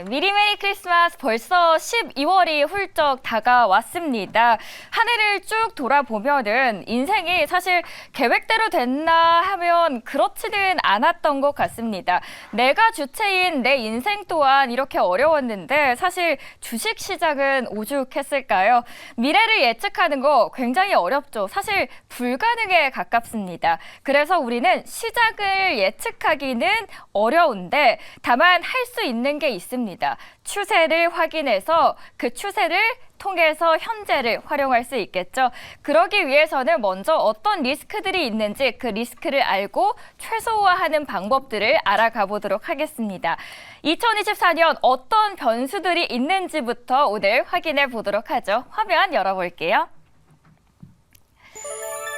미리 메리 크리스마스 벌써 12월이 훌쩍 다가왔습니다. 한 해를 쭉 돌아보면은 인생이 사실 계획대로 됐나 하면 그렇지는 않았던 것 같습니다. 내가 주체인 내 인생 또한 이렇게 어려웠는데 사실 주식 시장은 오죽했을까요? 미래를 예측하는 거 굉장히 어렵죠. 사실 불가능에 가깝습니다. 그래서 우리는 시작을 예측하기는 어려운데 다만 할 수 있는 게 있습니다. 추세를 확인해서 그 추세를 통해서 현재를 활용할 수 있겠죠. 그러기 위해서는 먼저 어떤 리스크들이 있는지 그 리스크를 알고 최소화하는 방법들을 알아가 보도록 하겠습니다. 2024년 어떤 변수들이 있는지부터 오늘 확인해 보도록 하죠. 화면 열어볼게요.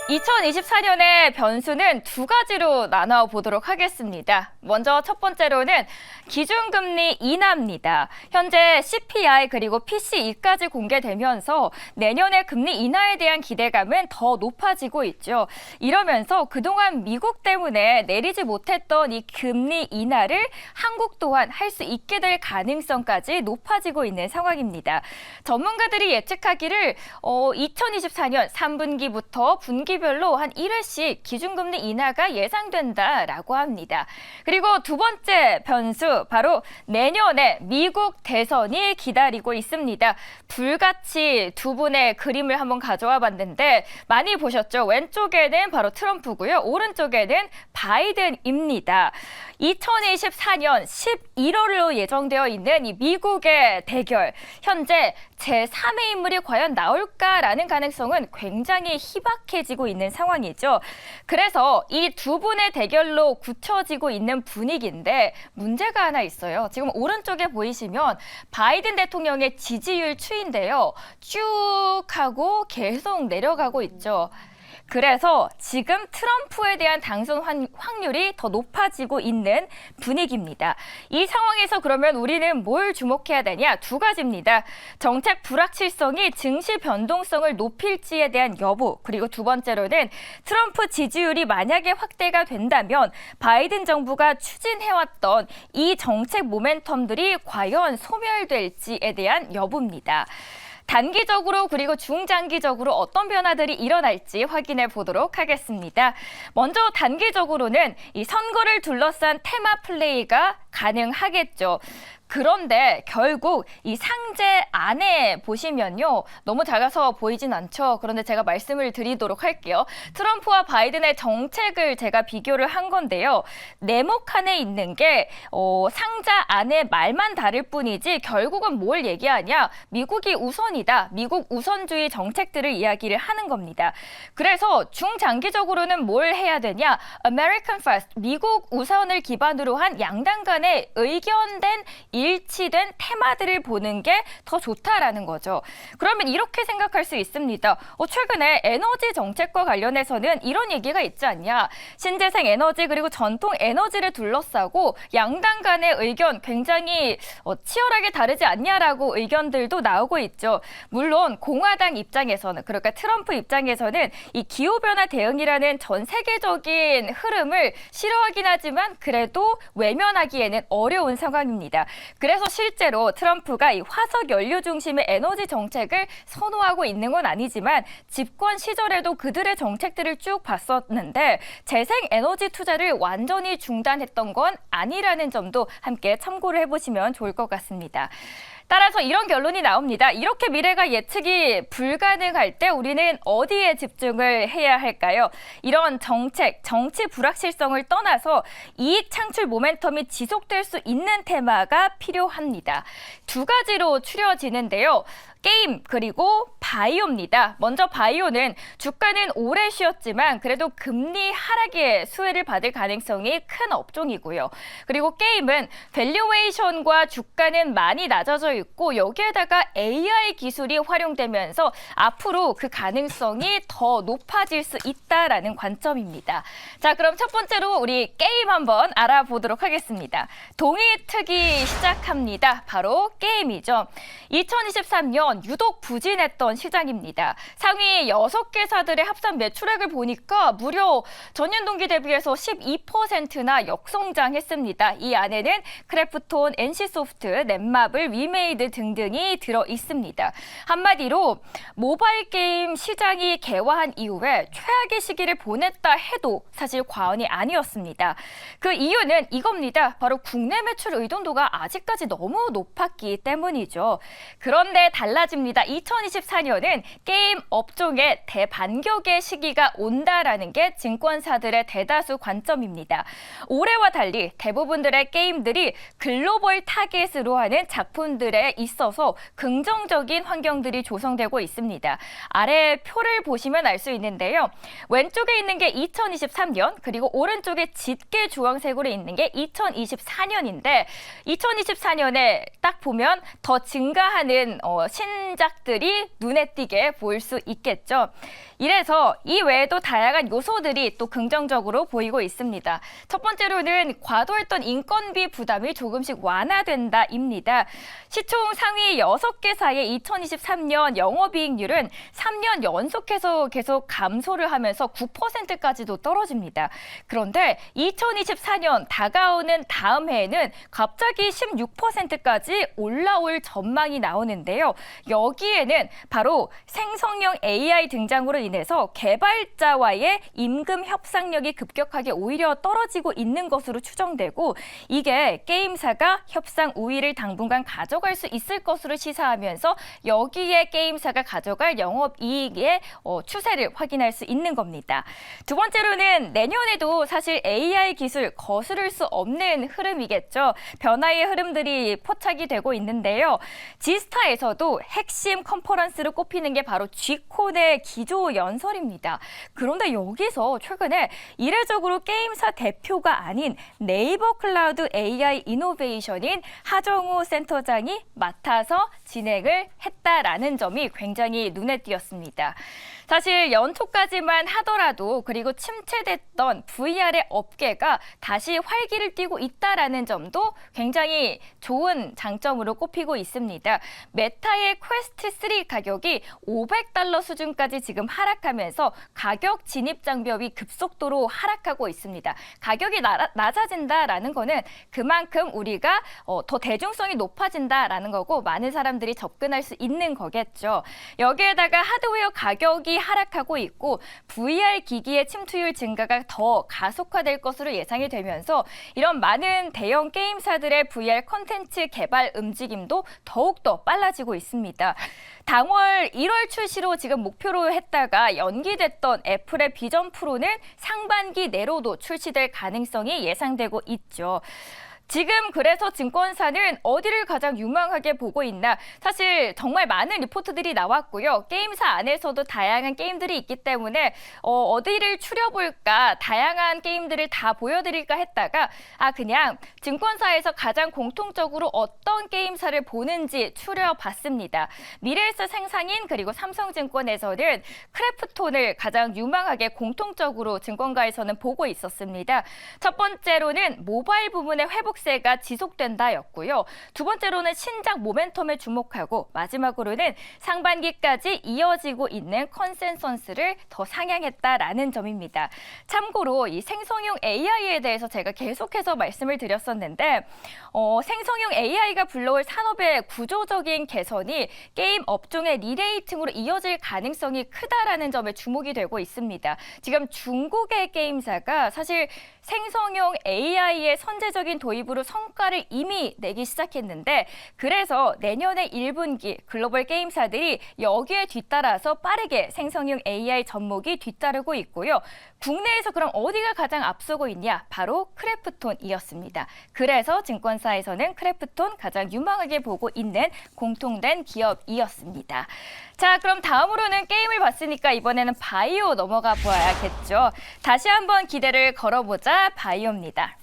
2024년의 변수는 두 가지로 나눠 보도록 하겠습니다. 먼저 첫 번째로는 기준금리 인하입니다. 현재 CPI 그리고 PCE까지 공개되면서 내년의 금리 인하에 대한 기대감은 더 높아지고 있죠. 이러면서 그동안 미국 때문에 내리지 못했던 이 금리 인하를 한국 또한 할 수 있게 될 가능성까지 높아지고 있는 상황입니다. 전문가들이 예측하기를 2024년 3분기부터 분기별로 한 1회씩 기준금리 인하가 예상된다라고 합니다. 그리고 두 번째 변수, 바로 내년에 미국 대선이 기다리고 있습니다. 불같이 두 분의 그림을 한번 가져와 봤는데 많이 보셨죠? 왼쪽에는 바로 트럼프고요. 오른쪽에는 바이든입니다. 2024년 11월로 예정되어 있는 이 미국의 대결, 현재 제3의 인물이 과연 나올까라는 가능성은 굉장히 희박해지고 있는 상황이죠. 그래서 이 두 분의 대결로 굳혀지고 있는 분위기인데 문제가 하나 있어요. 지금 오른쪽에 보이시면 바이든 대통령의 지지율 추인데요. 쭉 하고 계속 내려가고 있죠. 그래서 지금 트럼프에 대한 당선 확률이 더 높아지고 있는 분위기입니다. 이 상황에서 그러면 우리는 뭘 주목해야 되냐? 두 가지입니다. 정책 불확실성이 증시 변동성을 높일지에 대한 여부, 그리고 두 번째로는 트럼프 지지율이 만약에 확대가 된다면 바이든 정부가 추진해왔던 이 정책 모멘텀들이 과연 소멸될지에 대한 여부입니다. 단기적으로 그리고 중장기적으로 어떤 변화들이 일어날지 확인해 보도록 하겠습니다. 먼저 단기적으로는 이 선거를 둘러싼 테마 플레이가 가능하겠죠. 그런데 결국 이 상제 안에 보시면요. 너무 작아서 보이진 않죠. 그런데 제가 말씀을 드리도록 할게요. 트럼프와 바이든의 정책을 제가 비교를 한 건데요. 네모 칸에 있는 게 상자 안에 말만 다를 뿐이지 결국은 뭘 얘기하냐. 미국이 우선이다. 미국 우선주의 정책들을 이야기를 하는 겁니다. 그래서 중장기적으로는 뭘 해야 되냐. American First, 미국 우선을 기반으로 한 양당 간의 의견된 일치된 테마들을 보는 게 더 좋다라는 거죠. 그러면 이렇게 생각할 수 있습니다. 최근에 에너지 정책과 관련해서는 이런 얘기가 있지 않냐. 신재생 에너지 그리고 전통 에너지를 둘러싸고 양당 간의 의견 굉장히 치열하게 다르지 않냐라고 의견들도 나오고 있죠. 물론 공화당 입장에서는, 그러니까 트럼프 입장에서는 이 기후변화 대응이라는 전 세계적인 흐름을 싫어하긴 하지만 그래도 외면하기에는 어려운 상황입니다. 그래서 실제로 트럼프가 이 화석 연료 중심의 에너지 정책을 선호하고 있는 건 아니지만 집권 시절에도 그들의 정책들을 쭉 봤었는데 재생 에너지 투자를 완전히 중단했던 건 아니라는 점도 함께 참고를 해보시면 좋을 것 같습니다. 따라서 이런 결론이 나옵니다. 이렇게 미래가 예측이 불가능할 때 우리는 어디에 집중을 해야 할까요? 이런 정책, 정치 불확실성을 떠나서 이익 창출 모멘텀이 지속될 수 있는 테마가 필요합니다. 두 가지로 추려지는데요. 게임 그리고 바이오입니다. 먼저 바이오는 주가는 오래 쉬었지만 그래도 금리 하락의 수혜를 받을 가능성이 큰 업종이고요. 그리고 게임은 밸류에이션과 주가는 많이 낮아져 있고 여기에다가 AI 기술이 활용되면서 앞으로 그 가능성이 더 높아질 수 있다라는 관점입니다. 자, 그럼 첫 번째로 우리 게임 한번 알아보도록 하겠습니다. 동이 트기 시작합니다. 바로 게임이죠. 2023년 2023년 유독 부진했던 시장입니다. 상위 6개사들의 합산 매출액을 보니까 무려 전년 동기 대비해서 12%나 역성장했습니다. 이 안에는 크래프톤, NC소프트, 넷마블, 위메이드 등등이 들어 있습니다. 한마디로 모바일 게임 시장이 개화한 이후에 최악의 시기를 보냈다 해도 사실 과언이 아니었습니다. 그 이유는 이겁니다. 바로 국내 매출 의존도가 아직까지 너무 높았기 때문이죠. 그런데 달라집니다. 2024년은 게임 업종에 대반격의 시기가 온다라는 게 증권사들의 대다수 관점입니다. 올해와 달리 대부분들의 게임들이 글로벌 타겟으로 하는 작품들에 있어서 긍정적인 환경들이 조성되고 있습니다. 아래 표를 보시면 알 수 있는데요. 왼쪽에 있는 게 2023년, 그리고 오른쪽에 짙게 주황색으로 있는 게 2024년인데 2024년에 딱 보면 더 증가하는 신작들이 눈에 띄게 보일 수 있겠죠. 이래서 이 외에도 다양한 요소들이 또 긍정적으로 보이고 있습니다. 첫 번째로는 과도했던 인건비 부담이 조금씩 완화된다입니다. 시총 상위 6개사의 2023년 영업이익률은 3년 연속해서 계속 감소를 하면서 9%까지도 떨어집니다. 그런데 2024년 다가오는 다음 해에는 갑자기 16%까지 올라올 전망이 나오는데요. 여기에는 바로 생성형 AI 등장으로 인해서 개발자와의 임금 협상력이 급격하게 오히려 떨어지고 있는 것으로 추정되고, 이게 게임사가 협상 우위를 당분간 가져갈 수 있을 것으로 시사하면서 여기에 게임사가 가져갈 영업이익의 추세를 확인할 수 있는 겁니다. 두 번째로는 내년에도 사실 AI 기술 거스를 수 없는 흐름이겠죠. 변화의 흐름들이 포착이 되고 있는데요. 지스타에서도 핵심 컨퍼런스로 꼽히는 게 바로 G콘의 기조 연설입니다. 그런데 여기서 최근에 이례적으로 게임사 대표가 아닌 네이버 클라우드 AI 이노베이션인 하정우 센터장이 맡아서 진행을 했다라는 점이 굉장히 눈에 띄었습니다. 사실 연초까지만 하더라도 그리고 침체됐던 VR의 업계가 다시 활기를 띠고 있다라는 점도 굉장히 좋은 장점으로 꼽히고 있습니다. 메타의 퀘스트 3 가격이 $500 수준까지 지금 하락하면서 가격 진입 장벽이 급속도로 하락하고 있습니다. 가격이 낮아진다라는 거는 그만큼 우리가 더 대중성이 높아진다라는 거고 많은 사람들이 접근할 수 있는 거겠죠. 여기에다가 하드웨어 가격이 하락하고 있고 VR 기기의 침투율 증가가 더 가속화될 것으로 예상이 되면서 이런 많은 대형 게임사들의 VR 콘텐츠 개발 움직임도 더욱더 빨라지고 있습니다. 당월 1월 출시로 지금 목표로 했다가 연기됐던 애플의 비전 프로는 상반기 내로도 출시될 가능성이 예상되고 있죠. 지금 그래서 증권사는 어디를 가장 유망하게 보고 있나? 사실 정말 많은 리포트들이 나왔고요. 게임사 안에서도 다양한 게임들이 있기 때문에 어디를 추려볼까? 다양한 게임들을 다 보여드릴까 했다가 그냥 증권사에서 가장 공통적으로 어떤 게임사를 보는지 추려봤습니다. 미래에셋 생산인 그리고 삼성증권에서는 크래프톤을 가장 유망하게 공통적으로 증권가에서는 보고 있었습니다. 첫 번째로는 모바일 부문의 회복 가 지속된다였고요. 두 번째로는 신작 모멘텀에 주목하고 마지막으로는 상반기까지 이어지고 있는 컨센서스를 더 상향했다라는 점입니다. 참고로 이 생성형 AI에 대해서 제가 계속해서 말씀을 드렸었는데 생성형 AI가 불러올 산업의 구조적인 개선이 게임 업종의 리레이팅으로 이어질 가능성이 크다라는 점에 주목이 되고 있습니다. 지금 중국의 게임사가 사실 생성형 AI의 선제적인 도입으로 성과를 이미 내기 시작했는데 그래서 내년의 1분기 글로벌 게임사들이 여기에 뒤따라서 빠르게 생성형 AI 접목이 뒤따르고 있고요. 국내에서 그럼 어디가 가장 앞서고 있냐? 바로 크래프톤이었습니다. 그래서 증권사에서는 크래프톤 가장 유망하게 보고 있는 공통된 기업이었습니다. 자, 그럼 다음으로는 게임을 봤으니까 이번에는 바이오 넘어가 봐야겠죠. 다시 한번 기대를 걸어보자 바이오입니다.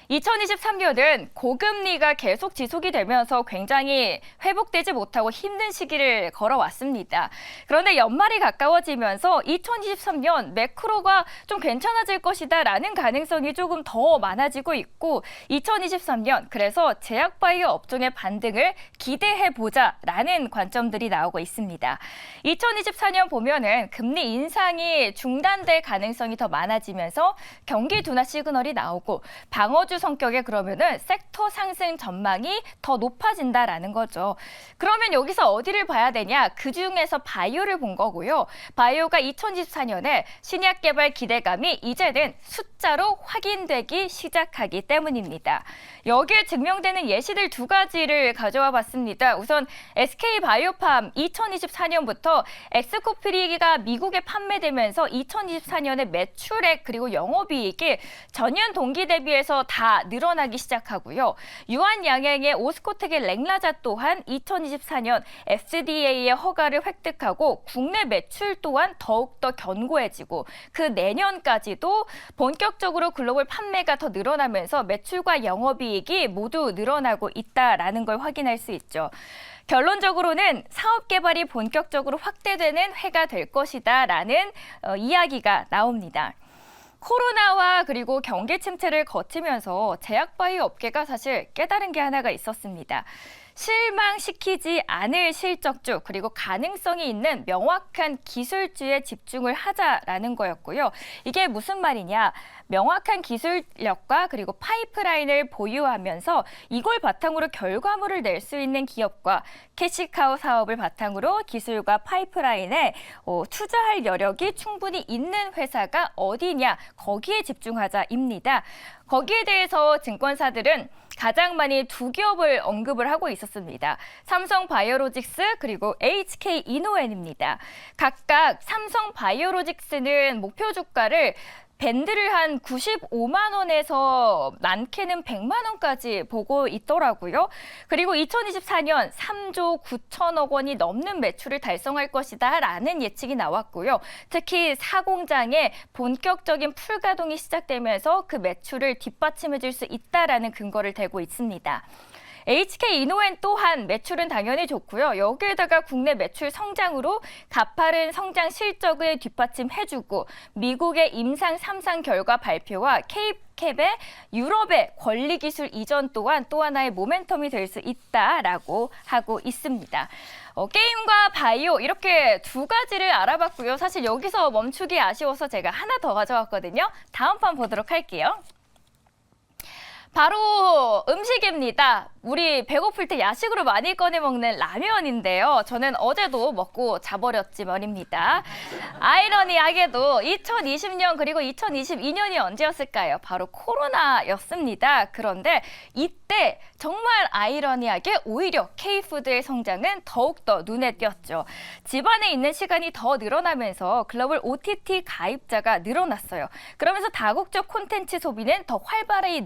2023년은 고금리가 계속 지속이 되면서 굉장히 회복되지 못하고 힘든 시기를 걸어왔습니다. 그런데 연말이 가까워지면서 2023년 매크로가 좀 괜찮아질 것이다라는 가능성이 조금 더 많아지고 있고 2023년 그래서 제약바이오 업종의 반등을 기대해보자라는 관점들이 나오고 있습니다. 2024년 보면은 금리 인상이 중단될 가능성이 더 많아지면서 경기 둔화 시그널이 나오고 방어주 성격의 그러면은 섹터 상승 전망이 더 높아진다라는 거죠. 그러면 여기서 어디를 봐야 되냐? 그중에서 바이오를 본 거고요. 바이오가 2024년에 신약 개발 기대감이 이제는 숫자로 확인되기 시작하기 때문입니다. 여기에 증명되는 예시들 두 가지를 가져와 봤습니다. 우선 SK바이오팜 2024년부터 엑스코프리가 미국에 판매되면서 2024년에 매출액 그리고 영업이익이 전년 동기 대비해서 다 늘어나기 시작하고요. 유한양행의 오스코텍의 랭라자 또한 2024년 FDA의 허가를 획득하고 국내 매출 또한 더욱더 견고해지고 그 내년까지도 본격적으로 글로벌 판매가 더 늘어나면서 매출과 영업이익이 모두 늘어나고 있다라는 걸 확인할 수 있죠. 결론적으로는 사업 개발이 본격적으로 확대되는 해가 될 것이다라는 이야기가 나옵니다. 코로나와 그리고 경기 침체를 거치면서 제약바이오 업계가 사실 깨달은 게 하나가 있었습니다. 실망시키지 않을 실적주 그리고 가능성이 있는 명확한 기술주에 집중을 하자라는 거였고요. 이게 무슨 말이냐? 명확한 기술력과 그리고 파이프라인을 보유하면서 이걸 바탕으로 결과물을 낼 수 있는 기업과 캐시카우 사업을 바탕으로 기술과 파이프라인에 투자할 여력이 충분히 있는 회사가 어디냐? 거기에 집중하자입니다. 거기에 대해서 증권사들은 가장 많이 두 기업을 언급을 하고 있었습니다. 삼성바이오로직스 그리고 HK이노엔입니다. 각각 삼성바이오로직스는 목표 주가를 밴드를 한 95만 원에서 많게는 100만 원까지 보고 있더라고요. 그리고 2024년 3조 9천억 원이 넘는 매출을 달성할 것이다 라는 예측이 나왔고요. 특히 사공장의 본격적인 풀가동이 시작되면서 그 매출을 뒷받침해 줄 수 있다라는 근거를 대고 있습니다. HK이노엔 또한 매출은 당연히 좋고요. 여기에다가 국내 매출 성장으로 가파른 성장 실적을 뒷받침해주고 미국의 임상 3상 결과 발표와 캡의 유럽의 권리기술 이전 또한 또 하나의 모멘텀이 될 수 있다라고 하고 있습니다. 게임과 바이오 이렇게 두 가지를 알아봤고요. 사실 여기서 멈추기 아쉬워서 제가 하나 더 가져왔거든요. 다음 판 보도록 할게요. 바로 음식입니다. 우리 배고플 때 야식으로 많이 꺼내 먹는 라면인데요. 저는 어제도 먹고 자버렸지 말입니다. 아이러니하게도 2020년 그리고 2022년이 언제였을까요? 바로 코로나였습니다. 그런데 이때 정말 아이러니하게 오히려 K푸드의 성장은 더욱더 눈에 띄었죠. 집안에 있는 시간이 더 늘어나면서 글로벌 OTT 가입자가 늘어났어요. 그러면서 다국적 콘텐츠 소비는 더 활발히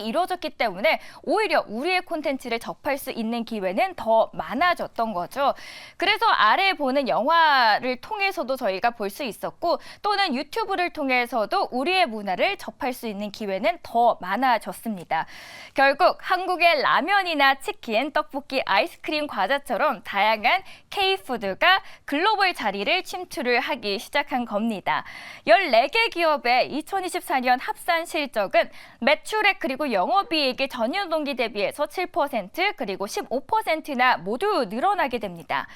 이루어졌기 때문에 오히려 우리의 콘텐츠를 접할 수 있는 기회는 더 많아졌던 거죠. 그래서 아래 보는 영화를 통해서도 저희가 볼 수 있었고 또는 유튜브를 통해서도 우리의 문화를 접할 수 있는 기회는 더 많아졌습니다. 결국 한국의 라면이나 치킨, 떡볶이, 아이스크림, 과자처럼 다양한 K푸드가 글로벌 자리를 침투를 하기 시작한 겁니다. 14개 기업의 2024년 합산 실적은 매출액 그리고 영업이익이 전년 동기 대비해서 7% 그리고 15%나 모두 늘어나게 됩니다.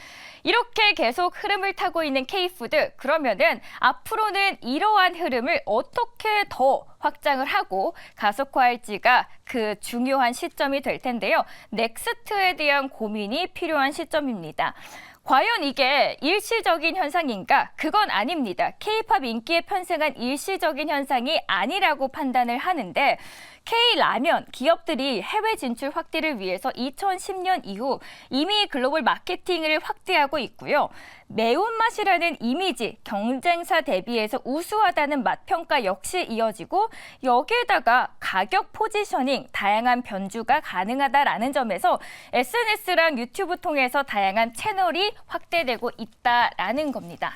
이렇게 계속 흐름을 타고 있는 K푸드, 그러면은 앞으로는 이러한 흐름을 어떻게 더 확장을 하고 가속화할지가 그 중요한 시점이 될 텐데요. 넥스트에 대한 고민이 필요한 시점입니다. 과연 이게 일시적인 현상인가? 그건 아닙니다. K-팝 인기에 편승한 일시적인 현상이 아니라고 판단을 하는데 K-라면 기업들이 해외 진출 확대를 위해서 2010년 이후 이미 글로벌 마케팅을 확대하고 있고요. 매운맛이라는 이미지, 경쟁사 대비해서 우수하다는 맛평가 역시 이어지고 여기에다가 가격 포지셔닝, 다양한 변주가 가능하다라는 점에서 SNS랑 유튜브 통해서 다양한 채널이 확대되고 있다라는 겁니다.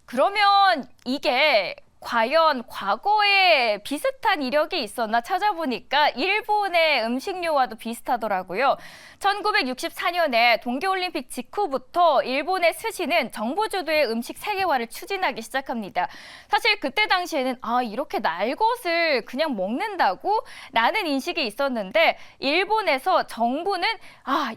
그러면 이게 과연 과거에 비슷한 이력이 있었나 찾아보니까 일본의 음식료와도 비슷하더라고요. 1964년에 동계올림픽 직후부터 일본의 스시는 정부 주도의 음식 세계화를 추진하기 시작합니다. 사실 그때 당시에는 이렇게 날 것을 그냥 먹는다고? 라는 인식이 있었는데 일본에서 정부는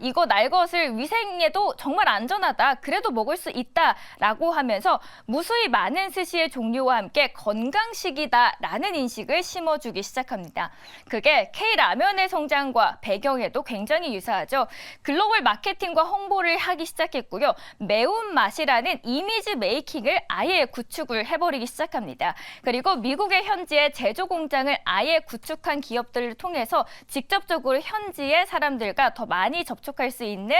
이거 날 것을 위생에도 정말 안전하다. 그래도 먹을 수 있다라고 하면서 무수히 많은 스시의 종류와 함께 건강식이다라는 인식을 심어주기 시작합니다. 그게 K라면의 성장과 배경에도 굉장히 유사하죠. 글로벌 마케팅과 홍보를 하기 시작했고요. 매운맛이라는 이미지 메이킹을 아예 구축을 해버리기 시작합니다. 그리고 미국의 현지에 제조 공장을 아예 구축한 기업들을 통해서 직접적으로 현지의 사람들과 더 많이 접촉할 수 있는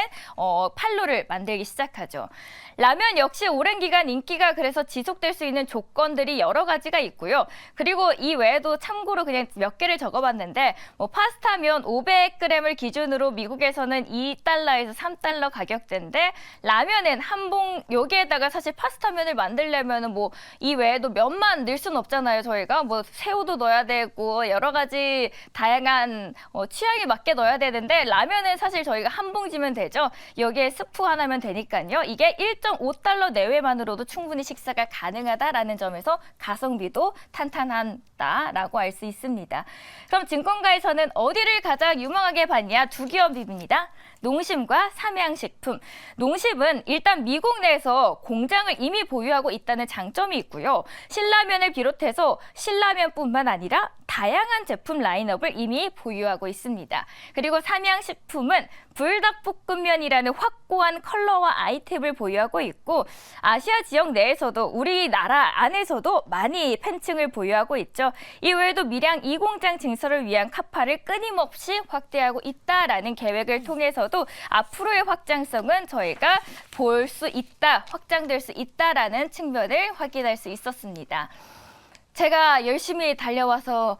판로를 만들기 시작하죠. 라면 역시 오랜 기간 인기가 그래서 지속될 수 있는 조건들이 여러 가지가 있고요. 그리고 이 외에도 참고로 그냥 몇 개를 적어봤는데 파스타면 500g을 기준으로 미국에서는 2달러에서 3달러 가격대인데 라면은 한 봉 여기에다가 사실 파스타면을 만들려면은 이 외에도 면만 넣을 수는 없잖아요. 저희가 새우도 넣어야 되고 여러 가지 다양한 취향에 맞게 넣어야 되는데 라면은 사실 저희가 한 봉지면 되죠. 여기에 스프 하나면 되니까요. 이게 1.5달러 내외만으로도 충분히 식사가 가능하다라는 점에서 가성비도 탄탄하다라고 알 수 있습니다. 그럼 증권가에서는 어디를 가장 유망하게 봤냐? 두 기업입니다. 농심과 삼양식품. 농심은 일단 미국 내에서 공장을 이미 보유하고 있다는 장점이 있고요. 신라면을 비롯해서 신라면뿐만 아니라 다양한 제품 라인업을 이미 보유하고 있습니다. 그리고 삼양식품은 불닭볶음면이라는 확고한 컬러와 아이템을 보유하고 있고 아시아 지역 내에서도 우리나라 안에서도 많이 팬층을 보유하고 있죠. 이 외에도 밀양 2공장 증설을 위한 카파를 끊임없이 확대하고 있다라는 계획을 통해서도 앞으로의 확장성은 저희가 볼 수 있다, 확장될 수 있다라는 측면을 확인할 수 있었습니다. 제가 열심히 달려와서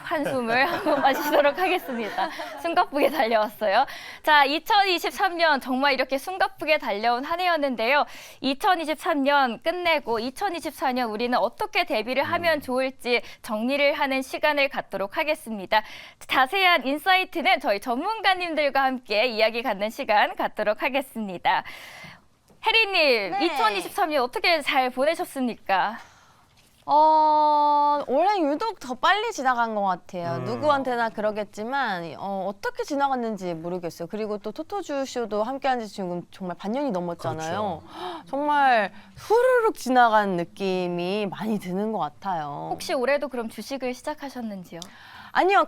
한숨을 한번 마시도록 하겠습니다. 숨가쁘게 달려왔어요. 자, 2023년 정말 이렇게 숨가쁘게 달려온 한 해였는데요. 2023년 끝내고 2024년 우리는 어떻게 대비를 하면 좋을지 정리를 하는 시간을 갖도록 하겠습니다. 자세한 인사이트는 저희 전문가님들과 함께 이야기 갖는 시간 갖도록 하겠습니다. 혜리님, 네. 2023년 어떻게 잘 보내셨습니까? 올해 유독 더 빨리 지나간 것 같아요. 누구한테나 그러겠지만 어떻게 지나갔는지 모르겠어요. 그리고 또 토토주 쇼도 함께한 지 지금 정말 반년이 넘었잖아요. 그렇죠. 정말 후루룩 지나간 느낌이 많이 드는 것 같아요. 혹시 올해도 그럼 주식을 시작하셨는지요? 아니요,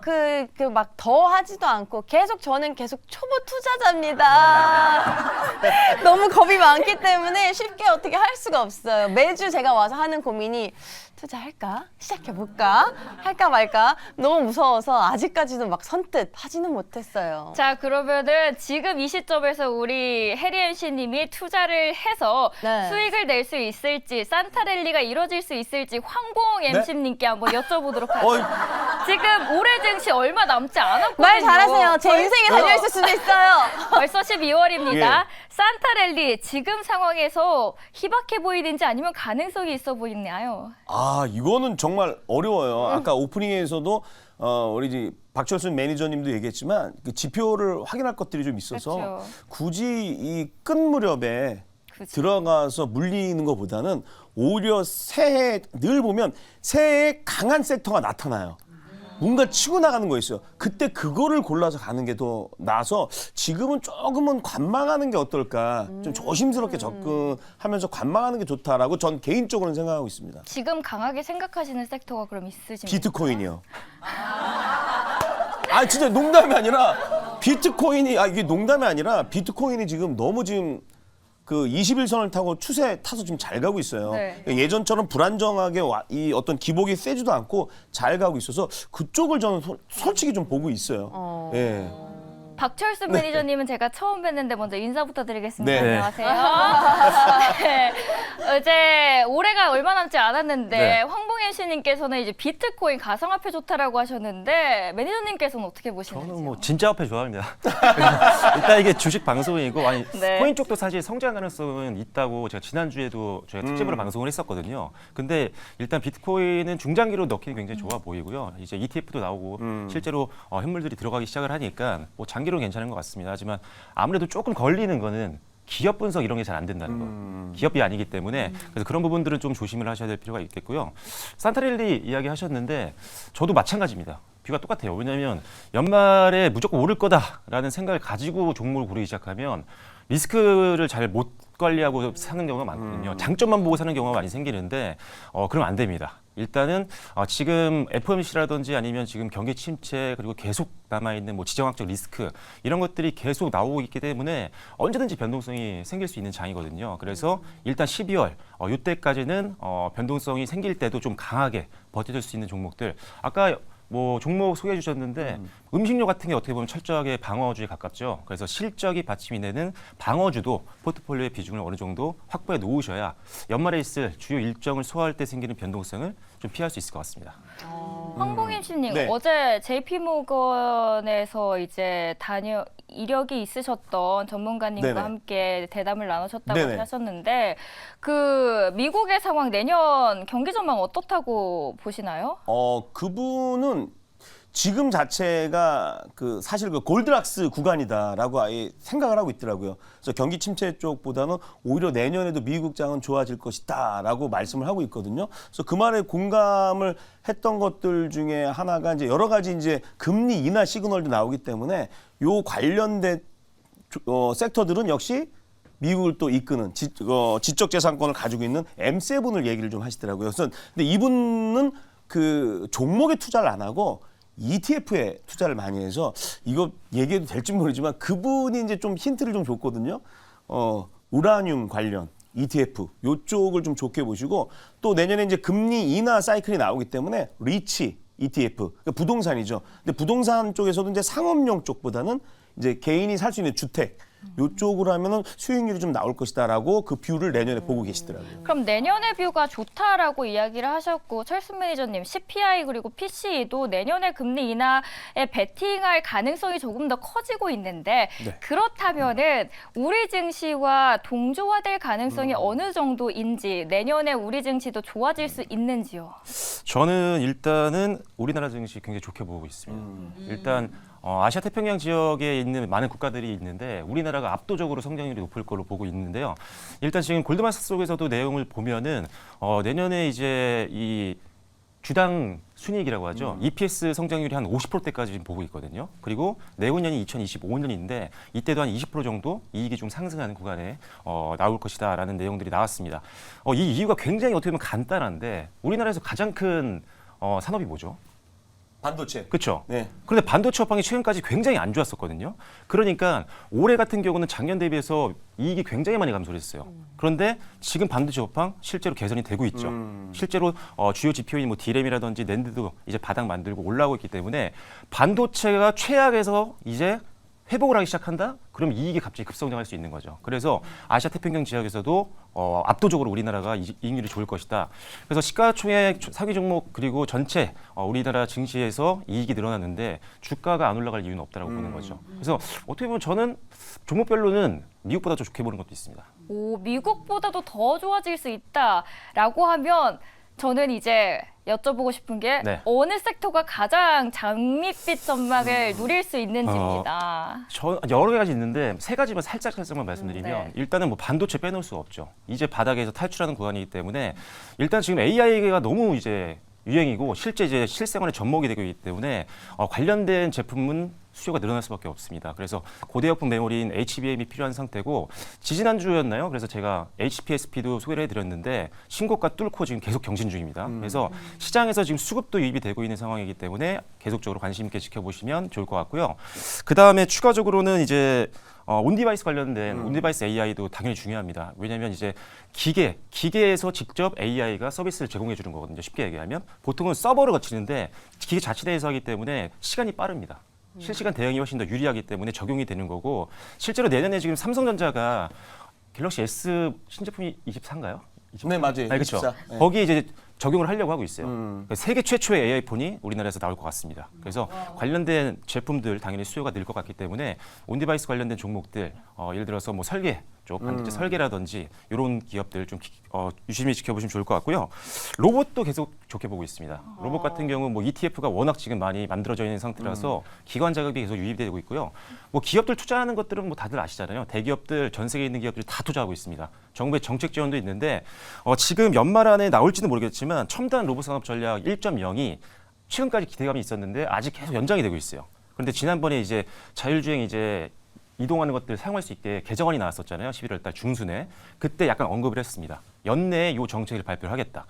막 더 하지도 않고 저는 계속 초보 투자자입니다. 너무 겁이 많기 때문에 쉽게 어떻게 할 수가 없어요. 매주 제가 와서 하는 고민이 투자할까? 시작해볼까? 할까 말까? 너무 무서워서 아직까지도 막 선뜻 하지는 못했어요. 자, 그러면은 지금 이 시점에서 우리 혜리 MC님이 투자를 해서 네. 수익을 낼 수 있을지 산타랠리가 이루어질 수 있을지 황봉 MC님께 한번 여쭤보도록 하죠. 지금 올해 증시 얼마 남지 않았거든요. 말 잘하세요. 제 인생이 달려있을 수도 있어요. 벌써 12월입니다. 예. 산타랠리 지금 상황에서 희박해 보이는지 아니면 가능성이 있어 보이나요? 이거는 정말 어려워요. 아까 오프닝에서도 우리 박철순 매니저님도 얘기했지만 그 지표를 확인할 것들이 좀 있어서 그렇죠. 굳이 이 끝 무렵에 그치. 들어가서 물리는 것보다는 오히려 새해 늘 보면 새해에 강한 섹터가 나타나요. 뭔가 치고 나가는 거 있어요. 그때 그거를 골라서 가는 게 더 나아서 지금은 조금은 관망하는 게 어떨까. 좀 조심스럽게 접근하면서 관망하는 게 좋다라고 전 개인적으로는 생각하고 있습니다. 지금 강하게 생각하시는 섹터가 그럼 있으십니까? 비트코인이요. 진짜 농담이 아니라 비트코인이 이게 농담이 아니라 비트코인이 지금 너무 지금 그 21선을 타고 추세 타서 지금 잘 가고 있어요. 네. 예전처럼 불안정하게 이 어떤 기복이 세지도 않고 잘 가고 있어서 그쪽을 저는 솔직히 좀 보고 있어요. 예. 박철수 매니저님은 제가 처음 뵀는데 먼저 인사부터 드리겠습니다. 네. 안녕하세요. 네. 이제 올해가 얼마 남지 않았는데 네. 황봉현 씨님께서는 이제 비트코인 가상화폐 좋다라고 하셨는데 매니저님께서는 어떻게 보시는지요? 저는 뭐 진짜 화폐 좋아합니다. 일단 이게 주식 방송이고 아니 네. 코인 쪽도 사실 성장 가능성은 있다고 제가 지난주에도 저희가 특집으로 방송을 했었거든요. 근데 일단 비트코인은 중장기로 넣기는 굉장히 좋아 보이고요. 이제 ETF도 나오고 실제로 현물들이 들어가기 시작을 하니까 뭐 장기로는 괜찮은 것 같습니다. 하지만 아무래도 조금 걸리는 거는 기업 분석 이런 게 잘 안 된다는 거. 기업이 아니기 때문에 그래서 그런 부분들은 좀 조심을 하셔야 될 필요가 있겠고요. 산타랠리 이야기 하셨는데 저도 마찬가지입니다. 뷰가 똑같아요. 왜냐하면 연말에 무조건 오를 거다라는 생각을 가지고 종목을 고르기 시작하면 리스크를 잘 못 관리하고 사는 경우가 많거든요. 장점만 보고 사는 경우가 많이 생기는데 그러면 안 됩니다. 일단은 지금 FOMC라든지 아니면 지금 경기 침체 그리고 계속 남아있는 뭐 지정학적 리스크 이런 것들이 계속 나오고 있기 때문에 언제든지 변동성이 생길 수 있는 장이거든요. 그래서 일단 12월 이때까지는 변동성이 생길 때도 좀 강하게 버텨줄 수 있는 종목들 아까 뭐 종목 소개해 주셨는데 음식료 같은 게 어떻게 보면 철저하게 방어주에 가깝죠. 그래서 실적이 받침이 되는 방어주도 포트폴리오의 비중을 어느 정도 확보해 놓으셔야 연말에 있을 주요 일정을 소화할 때 생기는 변동성을 좀 피할 수 있을 것 같습니다. 황봉임 씨님 네. 어제 JP모건에서 이제 이력이 있으셨던 전문가님과 네네. 함께 대담을 나누셨다고 네네. 하셨는데 그 미국의 상황 내년 경기 전망 어떻다고 보시나요? 그분은 지금 자체가 사실 골드락스 구간이다라고 아예 생각을 하고 있더라고요. 그래서 경기 침체 쪽보다는 오히려 내년에도 미국장은 좋아질 것이다라고 말씀을 하고 있거든요. 그래서 그 말에 공감을 했던 것들 중에 하나가 이제 여러 가지 이제 금리 인하 시그널도 나오기 때문에 요 관련된 섹터들은 역시 미국을 또 이끄는 지적재산권을 가지고 있는 M7을 얘기를 좀 하시더라고요. 그래서 근데 이분은 그 종목에 투자를 안 하고 ETF에 투자를 많이 해서 이거 얘기해도 될지 모르지만 그분이 이제 좀 힌트를 좀 줬거든요. 우라늄 관련 ETF 요쪽을 좀 좋게 보시고 또 내년에 이제 금리 인하 사이클이 나오기 때문에 리치 ETF 그러니까 부동산이죠. 근데 부동산 쪽에서도 이제 상업용 쪽보다는 이제 개인이 살 수 있는 주택 요쪽으로 하면은 수익률이 좀 나올 것이다라고 그 뷰를 내년에 보고 계시더라고요. 그럼 내년의 뷰가 좋다라고 이야기를 하셨고 철수 매니저님 CPI 그리고 PC도 내년에 금리 인하에 베팅할 가능성이 조금 더 커지고 있는데 네. 그렇다면은 우리 증시와 동조화될 가능성이 어느 정도인지 내년에 우리 증시도 좋아질 수 있는지요? 저는 일단은 우리나라 증시 굉장히 좋게 보고 있습니다. 일단 아시아 태평양 지역에 있는 많은 국가들이 있는데 우리나라가 압도적으로 성장률이 높을 걸로 보고 있는데요. 일단 지금 골드만삭스 속에서도 내용을 보면은 내년에 이제 이 주당 순이익이라고 하죠. EPS 성장률이 한 50%대까지 지금 보고 있거든요. 그리고 내후년이 2025년인데 이때도 한 20% 정도 이익이 좀 상승하는 구간에 나올 것이다라는 내용들이 나왔습니다. 이 이유가 굉장히 어떻게 보면 간단한데 우리나라에서 가장 큰 산업이 뭐죠? 반도체. 그렇죠. 네. 그런데 반도체 업황이 최근까지 굉장히 안 좋았었거든요. 그러니까 올해 같은 경우는 작년 대비해서 이익이 굉장히 많이 감소를 했어요. 그런데 지금 반도체 업황 실제로 개선이 되고 있죠. 실제로 주요 지표인 뭐 디램이라든지 낸드도 이제 바닥 만들고 올라오고 있기 때문에 반도체가 최악에서 이제 회복을 하기 시작한다? 그럼 이익이 갑자기 급성장할 수 있는 거죠. 그래서 아시아 태평양 지역에서도 압도적으로 우리나라가 이익률이 좋을 것이다. 그래서 시가총액 상위 종목 그리고 전체 우리나라 증시에서 이익이 늘어났는데 주가가 안 올라갈 이유는 없다라고 보는 거죠. 그래서 어떻게 보면 저는 종목별로는 미국보다 좀 좋게 보는 것도 있습니다. 오, 미국보다도 더 좋아질 수 있다라고 하면 저는 이제 여쭤보고 싶은 게 네. 어느 섹터가 가장 장밋빛 전망을 누릴 수 있는지입니다. 여러 가지 있는데 세 가지만 살짝만 말씀드리면 네. 일단은 뭐 반도체 빼놓을 수가 없죠. 이제 바닥에서 탈출하는 구간이기 때문에 일단 지금 AI가 너무 이제 유행이고 실제 이제 실생활에 접목이 되고 있기 때문에 관련된 제품은 수요가 늘어날 수밖에 없습니다. 그래서 고대역폭 메모리인 HBM이 필요한 상태고 지지난주였나요? 그래서 제가 HPSP도 소개를 해드렸는데 신고가 뚫고 지금 계속 경신 중입니다. 그래서 시장에서 지금 수급도 유입이 되고 있는 상황이기 때문에 계속적으로 관심 있게 지켜보시면 좋을 것 같고요. 그 다음에 추가적으로는 이제 온디바이스 관련된 온디바이스 AI도 당연히 중요합니다. 왜냐하면 이제 기계에서 직접 AI가 서비스를 제공해 주는 거거든요. 쉽게 얘기하면 보통은 서버를 거치는데 기계 자체대에서 하기 때문에 시간이 빠릅니다. 실시간 대응이 훨씬 더 유리하기 때문에 적용이 되는 거고 실제로 내년에 지금 삼성전자가 갤럭시 S 신제품이 24인가요? 네, 맞아요. 그렇죠. 24. 네. 거기에 이제 적용을 하려고 하고 있어요. 그러니까 세계 최초의 AI 폰이 우리나라에서 나올 것 같습니다. 그래서 관련된 제품들 당연히 수요가 늘 것 같기 때문에 온디바이스 관련된 종목들, 예를 들어서 뭐 설계 쪽, 반도체 설계라든지 이런 기업들 좀 유심히 지켜보시면 좋을 것 같고요. 로봇도 계속 좋게 보고 있습니다. 로봇 같은 경우 뭐 ETF가 워낙 지금 많이 만들어져 있는 상태라서 기관 자금이 계속 유입되고 있고요. 뭐 기업들 투자하는 것들은 뭐 다들 아시잖아요. 대기업들, 전 세계에 있는 기업들이 다 투자하고 있습니다. 정부의 정책 지원도 있는데 지금 연말 안에 나올지는 모르겠지만 첨단 로봇 산업 전략 1.0이 최근까지 기대감이 있었는데 아직 계속 연장이 되고 있어요. 그런데 지난번에 이제 자율주행 이제 이동하는 것들 사용할 수 있게 개정안이 나왔었잖아요. 11월 달 중순에. 그때 약간 언급을 했습니다. 연내에 이 정책을 발표를 하겠다.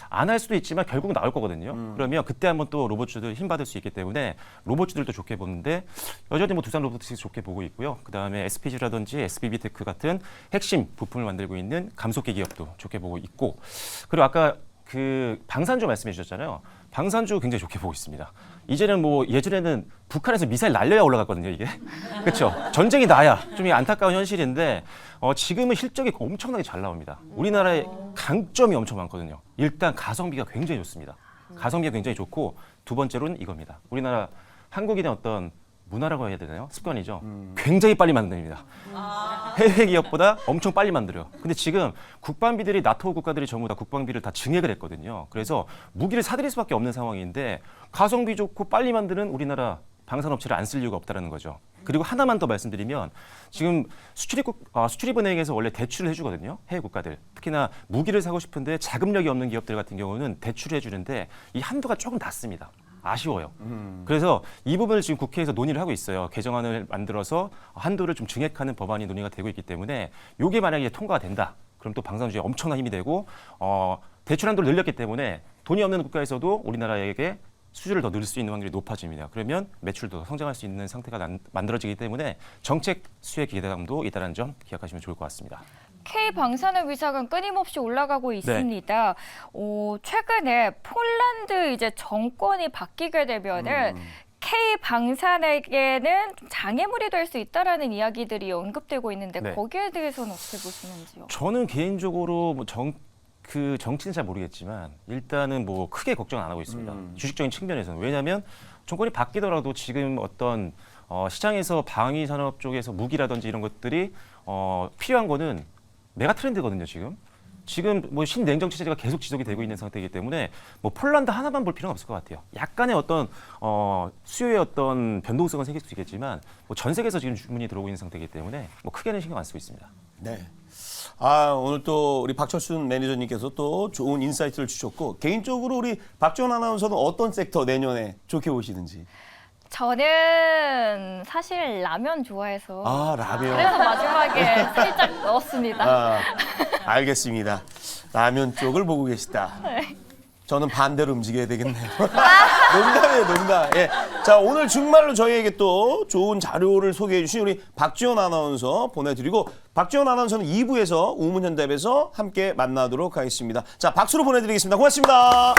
안 할 수도 있지만 결국 나올 거거든요. 그러면 그때 한번 또 로봇주들 힘받을 수 있기 때문에 로봇주들도 좋게 보는데 여전히 뭐 두산 로보틱스 좋게 보고 있고요. 그다음에 SPG라든지 SBB테크 같은 핵심 부품을 만들고 있는 감속기 기업도 좋게 보고 있고 그리고 아까 그 방산주 말씀해 주셨잖아요. 방산주 굉장히 좋게 보고 있습니다. 이제는 뭐 예전에는 북한에서 미사일 날려야 올라갔거든요, 이게. 그렇죠. 전쟁이 나야 좀 안타까운 현실인데 지금은 실적이 엄청나게 잘 나옵니다. 우리나라의 강점이 엄청 많거든요. 일단 가성비가 굉장히 좋습니다. 가성비가 굉장히 좋고 두 번째로는 이겁니다. 우리나라 한국인의 어떤 문화라고 해야 되나요? 습관이죠. 굉장히 빨리 만듭니다. 해외 기업보다 엄청 빨리 만들어요. 근데 지금 국방비들이 나토 국가들이 전부 다 국방비를 다 증액을 했거든요. 그래서 무기를 사들일 수밖에 없는 상황인데 가성비 좋고 빨리 만드는 우리나라 방산업체를 안 쓸 이유가 없다는 거죠. 그리고 하나만 더 말씀드리면 지금 수출입은행에서 원래 대출을 해주거든요. 해외 국가들. 특히나 무기를 사고 싶은데 자금력이 없는 기업들 같은 경우는 대출을 해주는데 이 한도가 조금 낮습니다. 아쉬워요. 그래서 이 부분을 지금 국회에서 논의를 하고 있어요. 개정안을 만들어서 한도를 좀 증액하는 법안이 논의가 되고 있기 때문에 이게 만약에 통과가 된다. 그럼 또 방산주에 엄청난 힘이 되고 대출 한도를 늘렸기 때문에 돈이 없는 국가에서도 우리나라에게 수주를 더 늘릴 수 있는 확률이 높아집니다. 그러면 매출도 더 성장할 수 있는 상태가 만들어지기 때문에 정책 수혜 기대감도 있다는 점 기억하시면 좋을 것 같습니다. K방산의 위상은 끊임없이 올라가고 있습니다. 최근에 폴란드 이제 정권이 바뀌게 되면은 K방산에게는 좀 장애물이 될 수 있다라는 이야기들이 언급되고 있는데 네. 거기에 대해서는 어떻게 보시는지요? 저는 개인적으로 뭐 그 정치는 잘 모르겠지만 일단은 뭐 크게 걱정 안 하고 있습니다. 주식적인 측면에서는. 왜냐하면 정권이 바뀌더라도 지금 어떤 시장에서 방위 산업 쪽에서 무기라든지 이런 것들이 필요한 거는 메가 트렌드거든요, 지금. 지금 뭐 신냉정 체제가 계속 지속이 되고 있는 상태이기 때문에 뭐 폴란드 하나만 볼 필요는 없을 것 같아요. 약간의 어떤 수요의 어떤 변동성은 생길 수 있겠지만 뭐 전 세계에서 지금 주문이 들어오고 있는 상태이기 때문에 뭐 크게는 신경 안 쓰고 있습니다. 네. 오늘 또 우리 박철순 매니저님께서 또 좋은 인사이트를 주셨고 개인적으로 우리 박지원 아나운서는 어떤 섹터 내년에 좋게 보시는지. 저는 사실 라면 좋아해서 라면. 그래서 마지막에 살짝 넣었습니다. 알겠습니다. 라면 쪽을 보고 계시다. 저는 반대로 움직여야 되겠네요. 농담이에요, 농담. 예. 자, 오늘 정말로 저희에게 또 좋은 자료를 소개해 주신 우리 박지원 아나운서 보내드리고 박지원 아나운서는 2부에서 우문현답에서 함께 만나도록 하겠습니다. 자, 박수로 보내드리겠습니다. 고맙습니다.